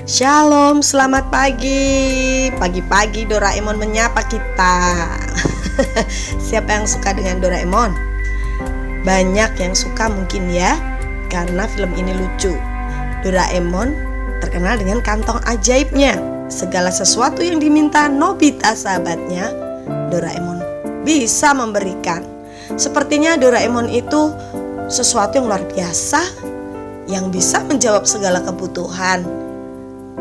Shalom, selamat pagi. Pagi-pagi Doraemon menyapa kita. Siapa yang suka dengan Doraemon? Banyak yang suka mungkin ya, karena film ini lucu. Doraemon terkenal dengan kantong ajaibnya. Segala sesuatu yang diminta Nobita sahabatnya, Doraemon bisa memberikan. Sepertinya Doraemon itu sesuatu yang luar biasa, yang bisa menjawab segala kebutuhan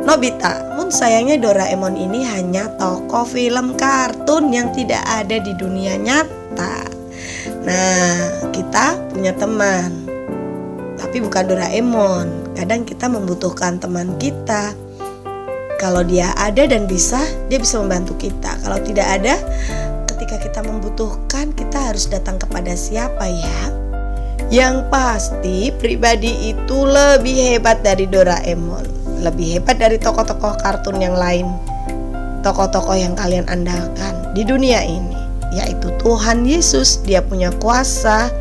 Nobita. Namun sayangnya Doraemon ini hanya tokoh film kartun yang tidak ada di dunia nyata. Nah, kita punya teman, tapi bukan Doraemon. Kadang kita membutuhkan teman kita. Kalau dia ada dan bisa, dia bisa membantu kita. Kalau tidak ada, ketika kita membutuhkan, kita harus datang kepada siapa ya? Yang pasti pribadi itu lebih hebat dari Doraemon, lebih hebat dari tokoh-tokoh kartun yang lain, tokoh-tokoh yang kalian andalkan di dunia ini, yaitu Tuhan Yesus. Dia punya kuasa,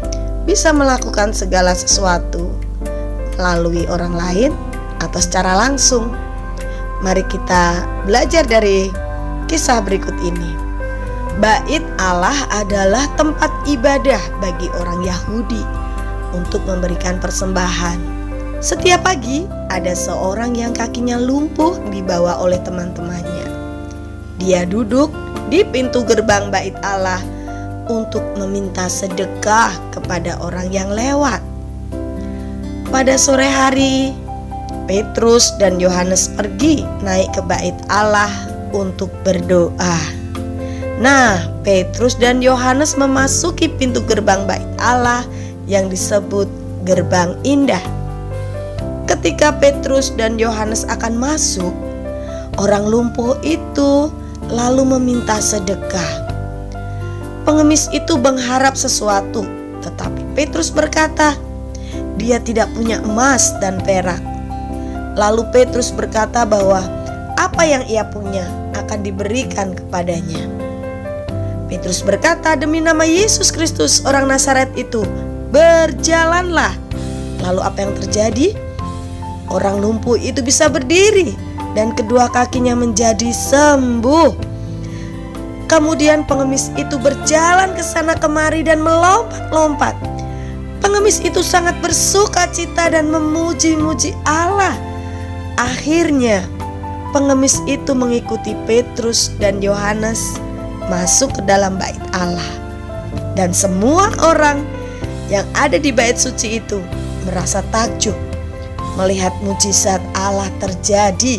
bisa melakukan segala sesuatu melalui orang lain atau secara langsung. Mari kita belajar dari kisah berikut ini. Bait Allah adalah tempat ibadah bagi orang Yahudi untuk memberikan persembahan. Setiap pagi ada seorang yang kakinya lumpuh dibawa oleh teman-temannya. Dia duduk di pintu gerbang bait Allah untuk meminta sedekah kepada orang yang lewat. Pada sore hari, Petrus dan Yohanes pergi naik ke bait Allah untuk berdoa. Nah, Petrus dan Yohanes memasuki pintu gerbang bait Allah yang disebut Gerbang Indah. Ketika Petrus dan Yohanes akan masuk, orang lumpuh itu lalu meminta sedekah. Pengemis itu mengharap sesuatu, tetapi Petrus berkata, dia tidak punya emas dan perak. Lalu Petrus berkata bahwa apa yang ia punya akan diberikan kepadanya. Petrus berkata, demi nama Yesus Kristus orang Nazaret itu, berjalanlah. Lalu apa yang terjadi? Orang lumpuh itu bisa berdiri dan kedua kakinya menjadi sembuh. Kemudian pengemis itu berjalan ke sana kemari dan melompat-lompat. Pengemis itu sangat bersuka cita dan memuji-muji Allah. Akhirnya pengemis itu mengikuti Petrus dan Yohanes masuk ke dalam bait Allah. Dan semua orang yang ada di bait suci itu merasa takjub melihat mujizat Allah terjadi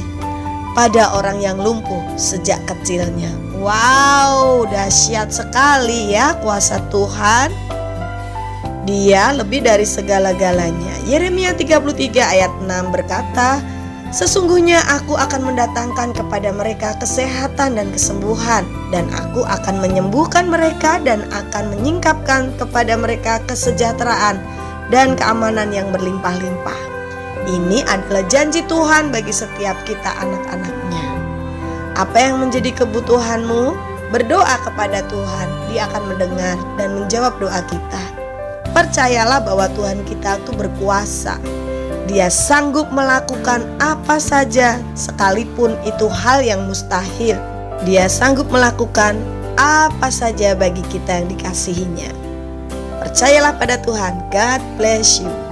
pada orang yang lumpuh sejak kecilnya. Wow, dahsyat sekali ya kuasa Tuhan. Dia lebih dari segala-galanya. Yeremia 33 ayat 6 berkata, sesungguhnya aku akan mendatangkan kepada mereka kesehatan dan kesembuhan, dan aku akan menyembuhkan mereka dan akan menyingkapkan kepada mereka kesejahteraan dan keamanan yang berlimpah-limpah. Ini adalah janji Tuhan bagi setiap kita anak-anaknya. Apa yang menjadi kebutuhanmu? Berdoa kepada Tuhan, Dia akan mendengar dan menjawab doa kita. Percayalah bahwa Tuhan kita itu berkuasa. Dia sanggup melakukan apa saja, sekalipun itu hal yang mustahil. Dia sanggup melakukan apa saja bagi kita yang dikasihinya. Percayalah pada Tuhan. God bless you.